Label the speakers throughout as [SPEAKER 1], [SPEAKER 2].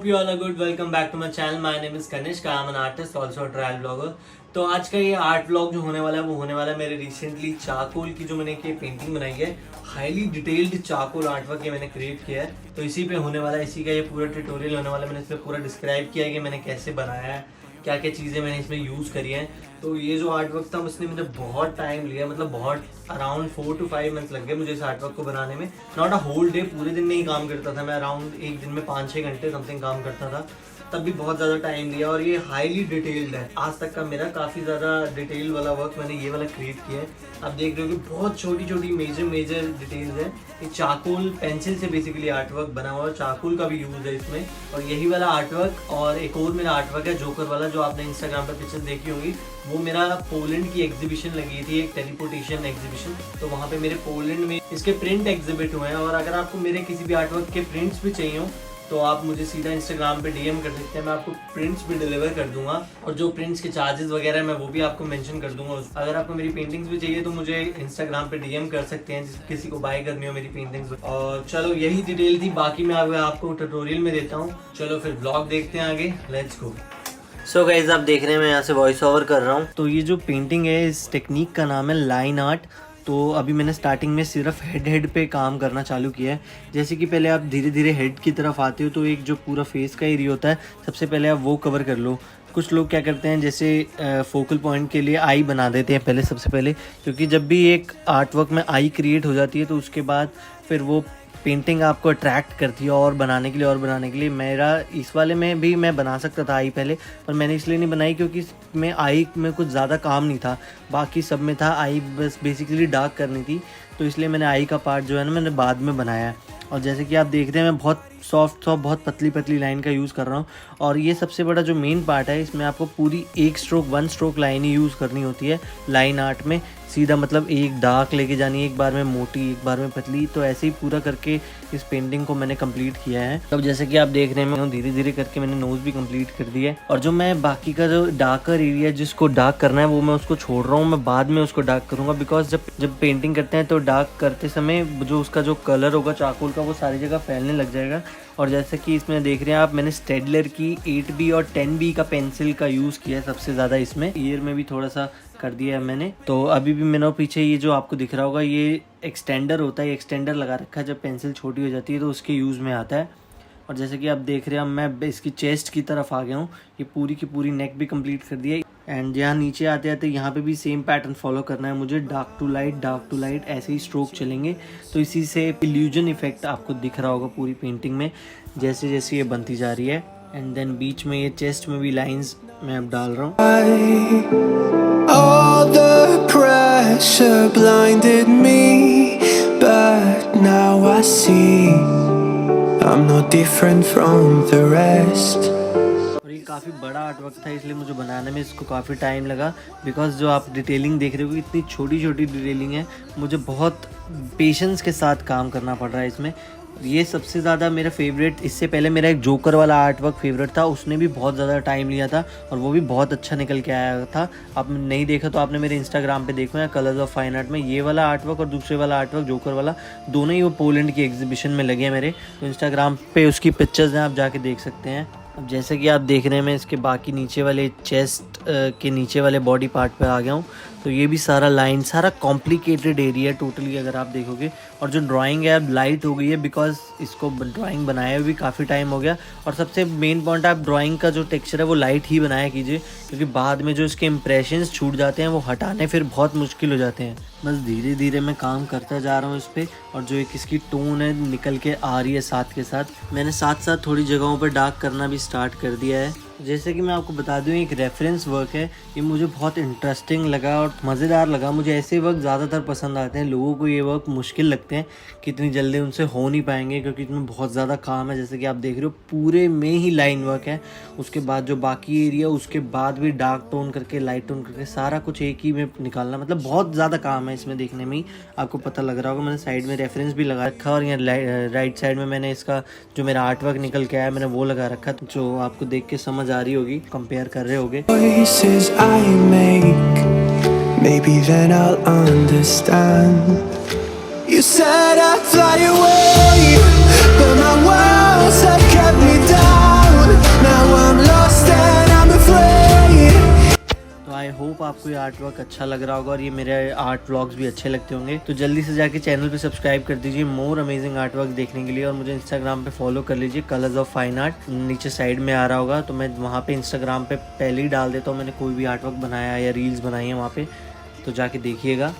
[SPEAKER 1] hope you all are good. Welcome back to my channel. My name is Kanishk. I am an artist, also a travel blogger. तो आज का ये art vlog जो होने वाला है वो होने वाला है मेरे रिसेंटली चारकोल की जो मैंने की पेंटिंग बनाई है, highly detailed charcoal art work ये मैंने क्रिएट किया है। तो इसी पे होने वाला है, इसी का ये पूरा ट्यूटोरियल होने वाला है। मैंने इसमें पूरा डिस्क्राइब किया है कि मैंने कैसे बनाया है, क्या क्या चीज़ें मैंने इसमें यूज़ करी हैं। तो ये जो आर्ट वर्क था उसने मुझे बहुत टाइम लिया, मतलब बहुत अराउंड 4 to 5 मंथ्स लग गए मुझे इस आर्ट वर्क को बनाने में। नॉट अ होल डे, पूरे दिन में ही काम करता था मैं, अराउंड एक दिन में 5-6 घंटे समथिंग काम करता था, तब भी बहुत ज़्यादा टाइम लिया। और ये हाईली डिटेल्ड है, आज तक का मेरा काफ़ी ज़्यादा डिटेल वाला वर्क मैंने ये वाला क्रिएट किया है। आप देख रहे हो कि बहुत छोटी छोटी मेजर डिटेल्स है। ये चारकोल पेंसिल से बेसिकली आर्ट वर्क बना हुआ है, चारकोल का भी यूज़ है इसमें। और यही वाला आर्ट वर्क और एक और मेरा आर्ट वर्क है जोकर वाला, जो आपने इंस्टाग्राम पर पिक्चर देखी होगी, वो मेरा पोलैंड की एग्जीबिशन लगी थी, एक टेलीपोर्टेशन एग्जीबिशन। तो वहाँ पे मेरे पोलैंड में इसके प्रिंट एग्जिबिट हुए हैं। और अगर आपको मेरे किसी भी आर्ट वर्क के प्रिंट्स भी चाहिए हो तो आप मुझे सीधा इंस्टाग्राम पे डीएम कर सकते हैं, मैं आपको प्रिंट्स भी डिलीवर कर दूंगा। और जो प्रिंट्स के चार्जेस वगैरह मैं वो भी आपको मेंशन कर दूंगा। अगर आपको मेरी पेंटिंग्स भी चाहिए तो मुझे इंस्टाग्राम पे डीएम कर सकते हैं, किसी को बाय करनी हो मेरी पेंटिंग्स। और चलो यही डिटेल थी, बाकी मैं आपको ट्यूटोरियल में देता हूँ। चलो फिर ब्लॉग देखते हैं आगे, लेट्स गो। सो गाइस, आप देख रहे हैं मैं यहाँ से वॉइस ओवर कर रहा हूँ। तो ये जो पेंटिंग है, इस टेक्निक का नाम है लाइन आर्ट। तो अभी मैंने स्टार्टिंग में सिर्फ हेड पे काम करना चालू किया है। जैसे कि पहले आप धीरे धीरे हेड की तरफ आते हो तो एक जो पूरा फेस का एरिया होता है, सबसे पहले आप वो कवर कर लो। कुछ लोग क्या करते हैं, जैसे फोकल पॉइंट के लिए आई बना देते हैं पहले, सबसे पहले, क्योंकि जब भी एक आर्ट वर्क में आई क्रिएट हो जाती है तो उसके बाद फिर वो पेंटिंग आपको अट्रैक्ट करती है और बनाने के लिए। मेरा इस वाले में भी मैं बना सकता था आई पहले, पर मैंने इसलिए नहीं बनाई क्योंकि इसमें आई में कुछ ज़्यादा काम नहीं था, बाकी सब में था। आई बस बेसिकली डार्क करनी थी, तो इसलिए मैंने आई का पार्ट जो है ना मैंने बाद में बनाया है। और जैसे कि आप देख रहे हैं मैं बहुत सॉफ्ट बहुत पतली लाइन का यूज़ कर रहा हूँ। और ये सबसे बड़ा जो मेन पार्ट है, इसमें आपको पूरी वन स्ट्रोक लाइन ही यूज़ करनी होती है लाइन आर्ट में। सीधा मतलब एक डार्क लेके जानी है, एक बार में मोटी, एक बार में पतली। तो ऐसे ही पूरा करके इस पेंटिंग को मैंने कंप्लीट किया है। तब जैसे कि आप देख रहे हैं मैं धीरे धीरे करके मैंने नोज़ भी कंप्लीट कर दिया है। और जो मैं बाकी का जो डार्कर एरिया जिसको डार्क करना है वो मैं उसको छोड़ रहा हूँ, मैं बाद में उसको डार्क करूँगा। बिकॉज जब पेंटिंग करते हैं तो डार्क करते समय जो उसका जो कलर होगा चारकोल का वो सारी जगह फैलने लग जाएगा। और जैसे कि इसमें देख रहे हैं आप, मैंने स्टेडलर की 8B और 10B का पेंसिल का यूज़ किया है सबसे ज़्यादा इसमें। ईयर में भी थोड़ा सा कर दिया है मैंने। तो अभी भी मैंने पीछे ये जो आपको दिख रहा होगा, ये एक्सटेंडर होता है, एक्सटेंडर लगा रखा है। जब पेंसिल छोटी हो जाती है तो उसके यूज़ में आता है। और जैसे कि आप देख रहे हैं मैं इसकी चेस्ट की तरफ आ गया हूँ, ये पूरी की पूरी नेक भी कंप्लीट कर दिया है। एंड यहाँ नीचे आते आते यहाँ पे भी सेम पैटर्न फॉलो करना है मुझे, डार्क टू लाइट ऐसे ही स्ट्रोक चलेंगे। तो इसी से इल्यूजन इफेक्ट आपको दिख रहा होगा पूरी पेंटिंग में, जैसे जैसे ये बनती जा रही है। एंड देन बीच में ये चेस्ट में भी लाइंस मैं अब डाल रहा हूँ।
[SPEAKER 2] All the pressure blinded me, but now I see I'm no different from the rest.
[SPEAKER 1] और ये काफ़ी बड़ा आर्ट वर्क था, इसलिए मुझे बनाने में इसको काफ़ी टाइम लगा। बिकॉज जो आप डिटेलिंग देख रहे हो इतनी छोटी छोटी डिटेलिंग है, मुझे बहुत पेशेंस के साथ काम करना पड़ रहा है इसमें। ये सबसे ज़्यादा मेरा फेवरेट, इससे पहले मेरा एक जोकर वाला आर्ट वर्क फेवरेट था, उसने भी बहुत ज़्यादा टाइम लिया था और वो भी बहुत अच्छा निकल के आया था। आप नहीं देखा तो आपने मेरे इंस्टाग्राम पे देखो या कलर्स ऑफ फाइन आर्ट में, ये वाला आर्ट वर्क और दूसरे वाला आर्ट वर्क जोकर वाला, दोनों ही वो पोलैंड की एग्जीबिशन में लगे हैं मेरे। तो इंस्टाग्राम पे उसकी पिक्चर्स हैं, आप जाके देख सकते हैं। अब जैसे कि आप देख रहे हैं मैं इसके बाकी नीचे वाले चेस्ट के नीचे वाले बॉडी पार्ट पर आ गया हूँ। तो ये भी सारा लाइन, सारा कॉम्प्लिकेटेड एरिया टोटली अगर आप देखोगे। और जो ड्राइंग है अब लाइट हो गई है, बिकॉज इसको ड्राइंग बनाए हुए भी काफ़ी टाइम हो गया। और सबसे मेन पॉइंट, आप ड्राइंग का जो टेक्सचर है वो लाइट ही बनाया कीजिए, क्योंकि बाद में जो इसके इंप्रेशंस छूट जाते हैं वो हटाने फिर बहुत मुश्किल हो जाते हैं। बस धीरे धीरे मैं काम करता जा रहा हूँ इस पर। और जो एक इसकी टोन है निकल के आ रही है साथ के साथ। मैंने साथ साथ थोड़ी जगहों पर डार्क करना भी स्टार्ट कर दिया है। जैसे कि मैं आपको बता दूं, एक रेफरेंस वर्क है, ये मुझे बहुत इंटरेस्टिंग लगा और मज़ेदार लगा। मुझे ऐसे वर्क ज़्यादातर पसंद आते हैं, लोगों को ये वर्क मुश्किल लगते हैं कि इतनी जल्दी उनसे हो नहीं पाएंगे, क्योंकि इसमें बहुत ज़्यादा काम है। जैसे कि आप देख रहे हो पूरे में ही लाइन वर्क है, उसके बाद जो बाकी एरिया उसके बाद भी डार्क टोन करके लाइट टोन करके सारा कुछ एक ही में निकालना, मतलब बहुत ज़्यादा काम है इसमें। देखने में ही आपको पता लग रहा होगा, मैंने साइड में रेफरेंस भी लगा रखा और यहाँ राइट साइड में मैंने इसका जो मेरा आर्ट वर्क निकल के आया मैंने वो लगा रखा, जो आपको देख के समझ आ रही होगी, कंपेयर कर रहे होगे।
[SPEAKER 2] Choices I make, maybe then I'll understand. You said I'd fly away, but my walls have kept me down. lost and I'm afraid.
[SPEAKER 1] तो आई होप आपको ये आर्ट वर्क अच्छा लग रहा होगा और ये मेरे आर्ट व्लॉग्स भी अच्छे लगते होंगे। तो जल्दी से जाके चैनल पे सब्सक्राइब कर दीजिए मोर अमेजिंग आर्ट वर्क देखने के लिए, और मुझे इंस्टाग्राम पे फॉलो कर लीजिए कलर्स ऑफ फाइन आर्ट, नीचे साइड में आ रहा होगा। तो मैं वहाँ पे इंस्टाग्राम पे पहले ही डाल देता हूँ मैंने कोई भी आर्ट वर्क बनाया है या रील्स बनाई है वहाँ पे, तो जाके देखिएगा।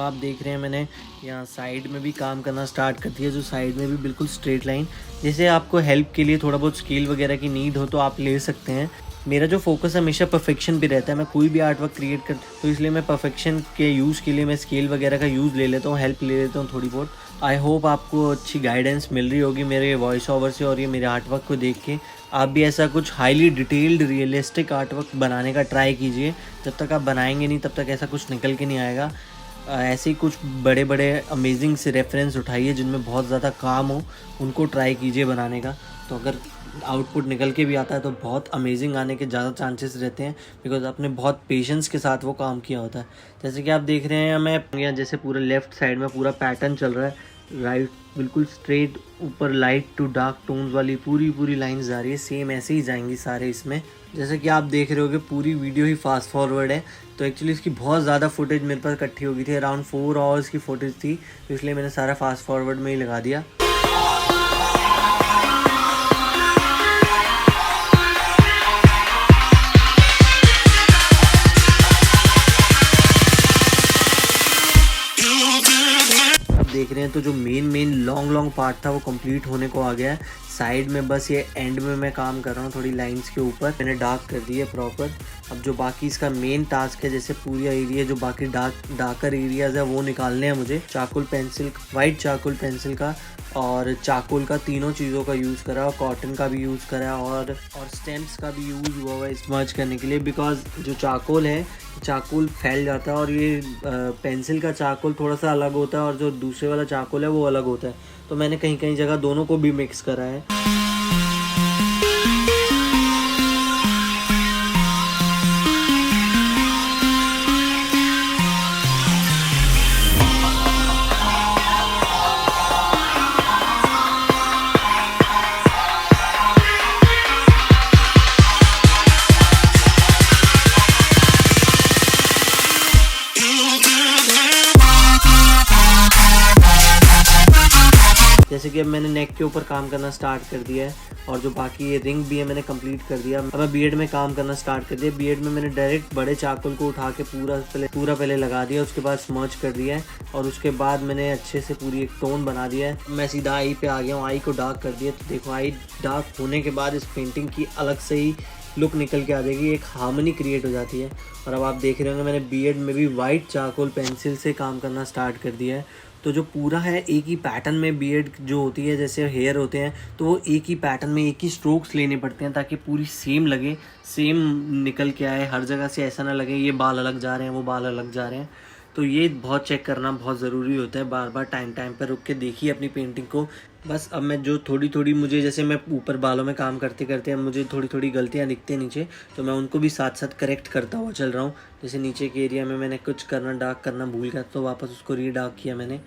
[SPEAKER 1] आप देख रहे हैं मैंने यहाँ साइड में भी काम करना स्टार्ट कर दिया, जो साइड में भी बिल्कुल स्ट्रेट लाइन। जैसे आपको हेल्प के लिए थोड़ा बहुत स्केल वगैरह की नीड हो तो आप ले सकते हैं। मेरा जो फोकस हमेशा परफेक्शन पे रहता है, मैं कोई भी आर्ट वर्क क्रिएट कर तो इसलिए मैं परफेक्शन के यूज़ के लिए मैं स्केल वगैरह का यूज़ ले लेता हूँ, हेल्प ले लेता हूँ थोड़ी बहुत। आई होप आपको अच्छी गाइडेंस मिल रही होगी मेरे वॉइस ओवर से और ये मेरे आर्ट वर्क को देख के। आप भी ऐसा कुछ highly detailed realistic art work बनाने का ट्राई कीजिए। जब तक आप बनाएंगे नहीं तब तक ऐसा कुछ निकल के नहीं आएगा। ऐसे ही कुछ बड़े बड़े अमेजिंग से रेफरेंस उठाइए जिनमें बहुत ज़्यादा काम हो, उनको ट्राई कीजिए बनाने का। तो अगर आउटपुट निकल के भी आता है तो बहुत अमेजिंग आने के ज़्यादा चांसेस रहते हैं, बिकॉज आपने बहुत पेशेंस के साथ वो काम किया होता है। जैसे कि आप देख रहे हैं मैं यहाँ जैसे पूरा लेफ़्ट साइड में पूरा पैटर्न चल रहा है, राइट बिल्कुल स्ट्रेट ऊपर लाइट टू डार्क टोन्स वाली पूरी लाइंस जा रही है, सेम ऐसे ही जाएंगी सारे इसमें। जैसे कि आप देख रहे होगे पूरी वीडियो ही फास्ट फॉरवर्ड है, तो एक्चुअली इसकी बहुत ज़्यादा फुटेज मेरे पास इकट्ठी हो गई थी, अराउंड 4 आवर्स की फुटेज थी, तो इसलिए मैंने सारा फास्ट फॉरवर्ड में ही लगा दिया। देख रहे हैं तो जो मेन लॉन्ग पार्ट था वो कंप्लीट होने को आ गया है। साइड में बस ये एंड में मैं काम कर रहा हूँ, थोड़ी लाइंस के ऊपर मैंने डार्क कर दी है प्रॉपर। अब जो बाकी इसका मेन टास्क है, जैसे पूरा एरिया जो बाकी डार्कर एरियाज है वो निकालने हैं मुझे। Charcoal pencil, white charcoal pencil का और चारकोल का, तीनों चीज़ों का यूज़ करा, और कॉटन का भी यूज़ करा और स्टैम्प्स का भी यूज़ हुआ हुआ है स्मर्च करने के लिए। बिकॉज जो चारकोल है, चारकोल फैल जाता है और ये पेंसिल का चारकोल थोड़ा सा अलग होता है और जो दूसरे वाला चारकोल है वो अलग होता है, तो मैंने कहीं जगह दोनों को भी मिक्स करा है। जैसे कि अब मैंने नेक के ऊपर काम करना स्टार्ट कर दिया है और जो बाकी ये रिंग भी है मैंने कंप्लीट कर दिया। अब मैं बियर्ड में काम करना स्टार्ट कर दिया। बियर्ड में मैंने डायरेक्ट बड़े चारकोल को उठा के पूरा पहले लगा दिया, उसके बाद स्मर्च कर दिया है और उसके बाद मैंने अच्छे से पूरी एक टोन बना दिया है। मैं सीधा आई पे आ गया हूँ, आई को डार्क कर दिया। तो देखो आई डार्क होने के बाद इस पेंटिंग की अलग से ही लुक निकल के आ जाएगी, एक हार्मनी क्रिएट हो जाती है। और अब आप देख रहे होंगे मैंने बियर्ड में भी वाइट चारकोल पेंसिल से काम करना स्टार्ट कर दिया है। तो जो पूरा है एक ही पैटर्न में बियर्ड जो होती है, जैसे हेयर होते हैं तो वो एक ही पैटर्न में एक ही स्ट्रोक्स लेने पड़ते हैं ताकि पूरी सेम लगे, सेम निकल के आए। हर जगह से ऐसा ना लगे ये बाल अलग जा रहे हैं वो बाल अलग जा रहे हैं। तो ये बहुत चेक करना बहुत ज़रूरी होता है, बार बार टाइम पर रुक के देखिए अपनी पेंटिंग को। बस अब मैं जो थोड़ी मुझे, जैसे मैं ऊपर बालों में काम करते अब मुझे थोड़ी गलतियाँ दिखती हैं नीचे, तो मैं उनको भी साथ साथ करेक्ट करता हुआ चल रहा हूँ। जैसे नीचे के एरिया में मैंने कुछ डार्क करना भूल गया तो वापस उसको रीडार्क किया मैंने।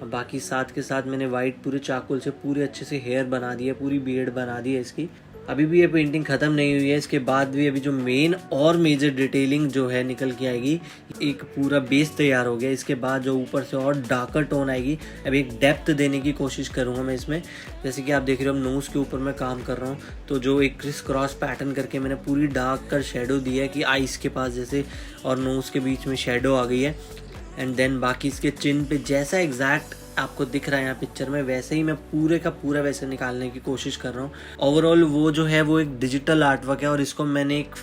[SPEAKER 1] और बाकी साथ के साथ मैंने वाइट पूरे चारकोल से पूरे अच्छे से हेयर बना दिया, पूरी बियर्ड बना दी है इसकी। अभी भी ये पेंटिंग ख़त्म नहीं हुई है, इसके बाद भी अभी जो मेन और मेजर डिटेलिंग जो है निकल के आएगी। एक पूरा बेस तैयार हो गया, इसके बाद जो ऊपर से और डार्कर टोन आएगी। अभी एक डेप्थ देने की कोशिश करूँगा मैं इसमें। जैसे कि आप देख रहे हो नोज़ के ऊपर मैं काम कर रहा हूँ, तो जो एक क्रिस क्रॉस पैटर्न करके मैंने पूरी डार्क कर शेडो दिया है कि आइज़ के पास जैसे और नोज़ के बीच में शेडो आ गई है। एंड देन बाकी इसके चिन पे जैसा एग्जैक्ट आपको दिख रहा है यहाँ पिक्चर में वैसे ही मैं पूरे का पूरा वैसे निकालने की कोशिश कर रहा हूँ। ओवरऑल वो जो है वो एक डिजिटल आर्टवर्क है और इसको मैंने एक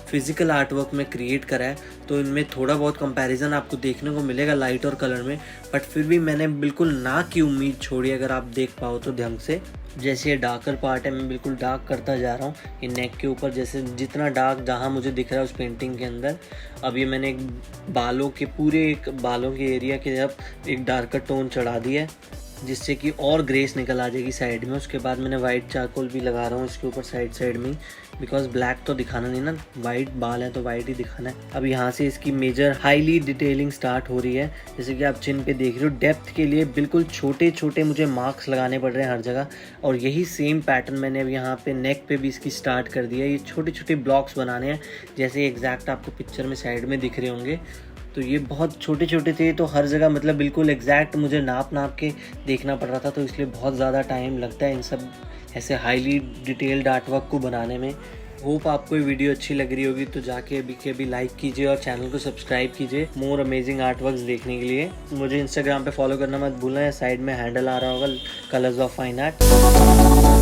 [SPEAKER 1] फिजिकल आर्टवर्क में क्रिएट करा है, तो इनमें थोड़ा बहुत कंपैरिजन आपको देखने को मिलेगा लाइट और कलर में, बट फिर भी मैंने बिल्कुल ना की उम्मीद छोड़ी अगर आप देख पाओ तो ढंग से। जैसे ये डार्कर पार्ट है मैं बिल्कुल डार्क करता जा रहा हूँ ये नेक के ऊपर, जैसे जितना डार्क जहाँ मुझे दिख रहा है उस पेंटिंग के अंदर। अब ये मैंने एक बालों के एरिया के अब एक डार्कर टोन चढ़ा दिया है। जिससे कि और ग्रेस निकल आ जाएगी साइड में। उसके बाद मैंने वाइट चारकोल भी लगा रहा हूँ इसके ऊपर साइड में, बिकॉज ब्लैक तो दिखाना नहीं ना, वाइट बाल है तो वाइट ही दिखाना है। अब यहाँ से इसकी मेजर हाईली डिटेलिंग स्टार्ट हो रही है। जैसे कि आप चिन पे देख रहे हो, डेप्थ के लिए बिल्कुल छोटे छोटे मुझे मार्क्स लगाने पड़ रहे हैं हर जगह। और यही सेम पैटर्न मैंने अब यहाँ पे नेक पे भी इसकी स्टार्ट कर दिया है। ये छोटे छोटे ब्लॉक्स बनाने हैं, जैसे एग्जैक्ट आपको पिक्चर में साइड में दिख रहे होंगे। तो ये बहुत छोटे छोटे थे, तो हर जगह मतलब बिल्कुल एग्जैक्ट मुझे नाप के देखना पड़ रहा था, तो इसलिए बहुत ज़्यादा टाइम लगता है इन सब ऐसे हाईली डिटेल्ड आर्ट वर्क को बनाने में। होप आपको ये वीडियो अच्छी लग रही होगी, तो जाके अभी के अभी लाइक कीजिए और चैनल को सब्सक्राइब कीजिए मोर अमेजिंग आर्ट वर्क्स देखने के लिए। मुझे इंस्टाग्राम पे फॉलो करना मत भूलना, साइड में हैंडल आ रहा होगा, कलर्स ऑफ फाइन आर्ट।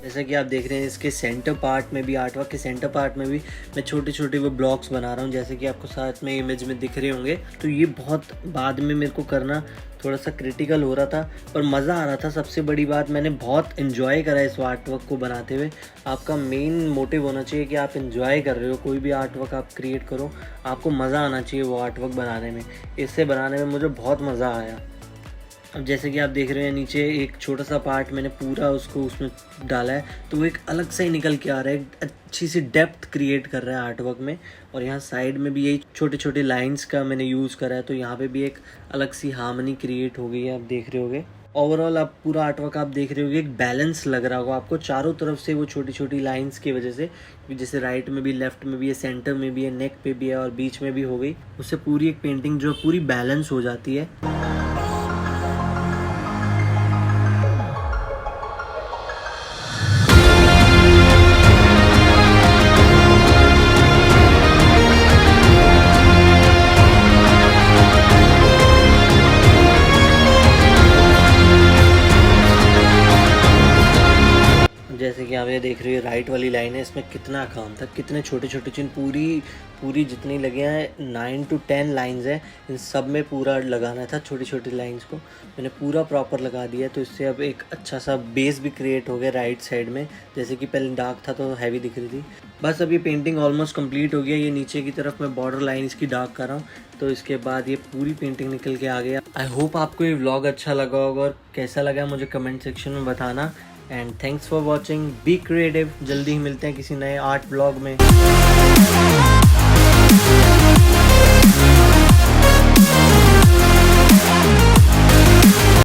[SPEAKER 1] जैसा कि आप देख रहे हैं, इसके सेंटर पार्ट में भी, आर्टवर्क के सेंटर पार्ट में भी मैं छोटे छोटे वो ब्लॉक्स बना रहा हूँ, जैसे कि आपको साथ में इमेज में दिख रहे होंगे। तो ये बहुत बाद में मेरे को करना थोड़ा सा क्रिटिकल हो रहा था, पर मज़ा आ रहा था। सबसे बड़ी बात, मैंने बहुत इन्जॉय करा इस आर्टवर्क को बनाते हुए। आपका मेन मोटिव होना चाहिए कि आप इन्जॉय कर रहे हो, कोई भी आर्टवर्क आप क्रिएट करो, आपको मज़ा आना चाहिए वो आर्टवर्क बनाने में। इससे बनाने में मुझे बहुत मज़ा आया। अब जैसे कि आप देख रहे हैं, नीचे एक छोटा सा पार्ट मैंने पूरा उसको उसमें डाला है, तो वो एक अलग से ही निकल के आ रहा है, एक अच्छी सी डेप्थ क्रिएट कर रहा है आर्टवर्क में। और यहाँ साइड में भी यही छोटे छोटे लाइंस का मैंने यूज़ करा है, तो यहाँ पे भी एक अलग सी हार्मनी क्रिएट हो गई है, आप देख रहे होगे। ओवरऑल आप पूरा आर्टवर्क आप देख रहे होगे, एक बैलेंस लग रहा होगा आपको चारों तरफ से वो छोटी छोटी लाइंस की वजह से। जैसे राइट में भी, लेफ्ट में भी है, सेंटर में भी है, नेक पे भी है और बीच में भी हो गई। उससे पूरी एक पेंटिंग जो पूरी बैलेंस हो जाती है। जैसे कि आप ये देख रहे हो, राइट वाली लाइन है, इसमें कितना काम था, कितने छोटे छोटे चिन्ह, पूरी जितनी लगे हैं 9 to 10 लाइंस हैं, इन सब में पूरा लगाना था छोटी छोटी लाइंस को। मैंने पूरा प्रॉपर लगा दिया, तो इससे अब एक अच्छा सा बेस भी क्रिएट हो गया राइट साइड में। जैसे कि पहले डार्क था तो हैवी दिख रही थी। बस अब ये पेंटिंग ऑलमोस्ट कंप्लीट हो गया। ये नीचे की तरफ मैं बॉर्डर लाइन इसकी डार्क कर रहा हूँ, तो इसके बाद ये पूरी पेंटिंग निकल के आ गया। आई होप आपको ये व्लॉग अच्छा लगा होगा, और कैसा लगा मुझे कमेंट सेक्शन में बताना। And thanks for watching, be creative. जल्दी ही मिलते हैं किसी नए आर्ट ब्लॉग में।